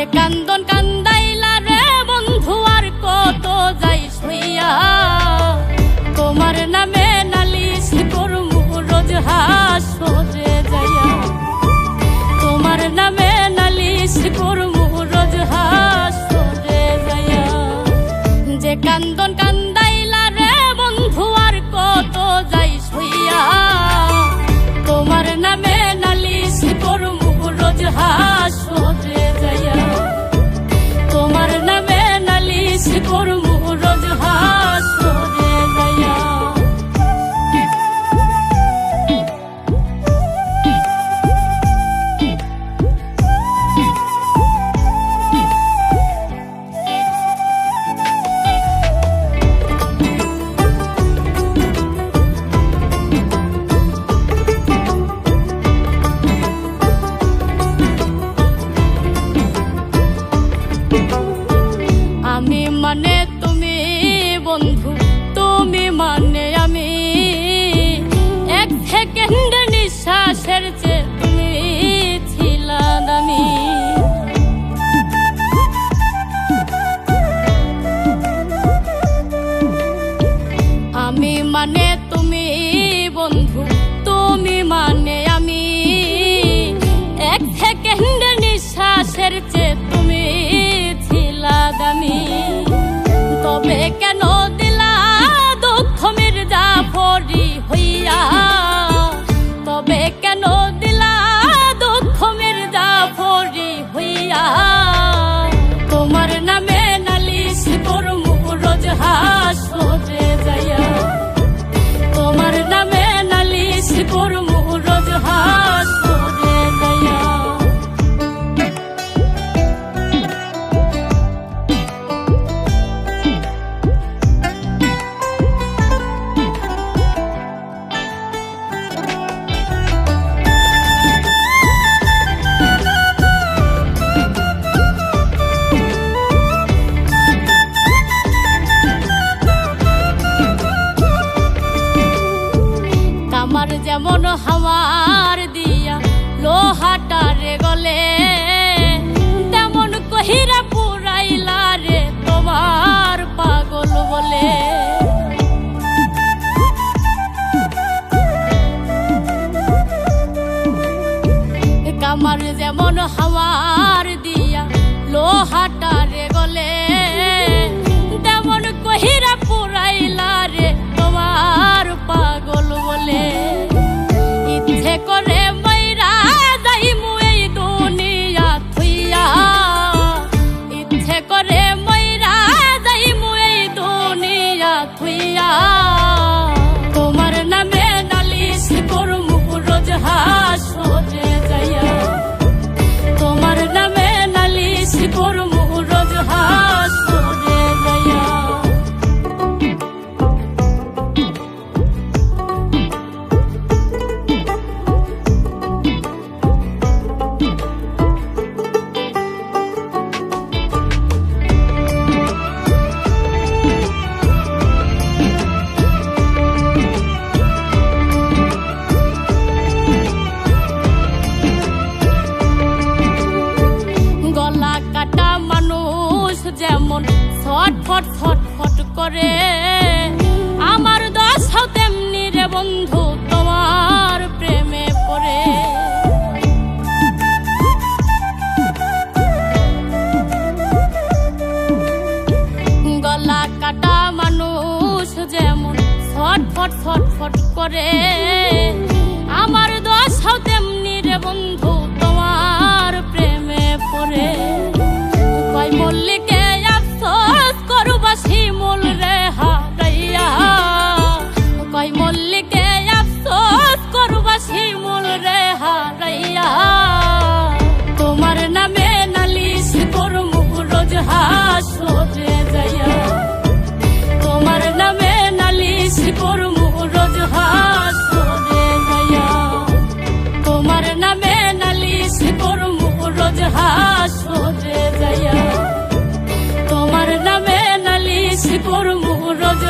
যে কান্দন কান্দাইলা রে বন্ধু আর কত যাই শুইয়া, তোমার নামে নালিশ করমু রোজ হাসরে যাইয়া, তোমার নামে নালিশ করমু রোজ হাসরে যাইয়া। যে কান্দন কান্দাইলা রে বন্ধু আর কত যাই শুইয়া, তোমার নামে নালিশ করমু রোজ হাসরে যাইয়া, তোমার নামে নালিশ করমু রোজ হাসরে যাইয়া। আমি মানে তুমি বন্ধু, তুমি মানে আমি, এক সেকেন্ডের নিঃশ্বাসের চেয়ে তুমি ছিলা দামি। আমি মানে তুমি বন্ধু, তুমি মানে আমি, এক সেকেন্ডের নিঃশ্বাসের চেয়ে তুমি ছিলা দামি। তবে কেন দিলা দুঃখ মির্জাফরি হইয়া, তবে কেন দিলা দুঃখ মির্জাফরি হইয়া, তোমার নামে নালিশ করমু রোজ হাসরে যাইয়া, তোমার নামে নালিশ করমু রোজ হাসরে যাইয়া। আমার যেমন হাওয়ার দিয়া লোহাটারে গলে, তেমন কহিরা পুরাইলা রে তোমার পাগল বলে। আমার যেমন হাওয়ার দিয়া লোহাটারে গলে, তেমন কহিরা পুরাইলা রে তোমার পাগল বলে। ইচ্ছে করে মইরা যাইমু এই দুনিয়া থুইয়া, ইচ্ছে করে মইরা যাইমু এই দুনিয়া থুইয়া, তোমার নামে নালিশ করমু রোজ হাসরে যাইয়া, তোমার নামে নালিশ করমু রোজ হাসরে যাইয়া। গলা কাটা মানুষ যেমন ছটফট ছটফট করে, আমার দশাও তেমনি রে বন্ধু তোমার প্রেমে পড়ে। গলা কাটা মানুষ যেমন ছটফট ছটফট করে, আমার দশাও তেমনি রে বন্ধু তোমার প্রেমে পড়ে। কই মল্লিকে আফসোস করবা শিমুল রে হারাইয়া, কই মল্লিকে আফসোস করবা শিমুল রে হারাইয়া, তোমার নামে নালিশ করমু রোজ হাসরে যাইয়া, তোমার নামে নালিশ করমু রোজ হাসরে যাইয়া, তোমার নামে নালিশ করমু রোজ হাসরে যাইয়া, তোমার নামে নালিশ করমু রোজ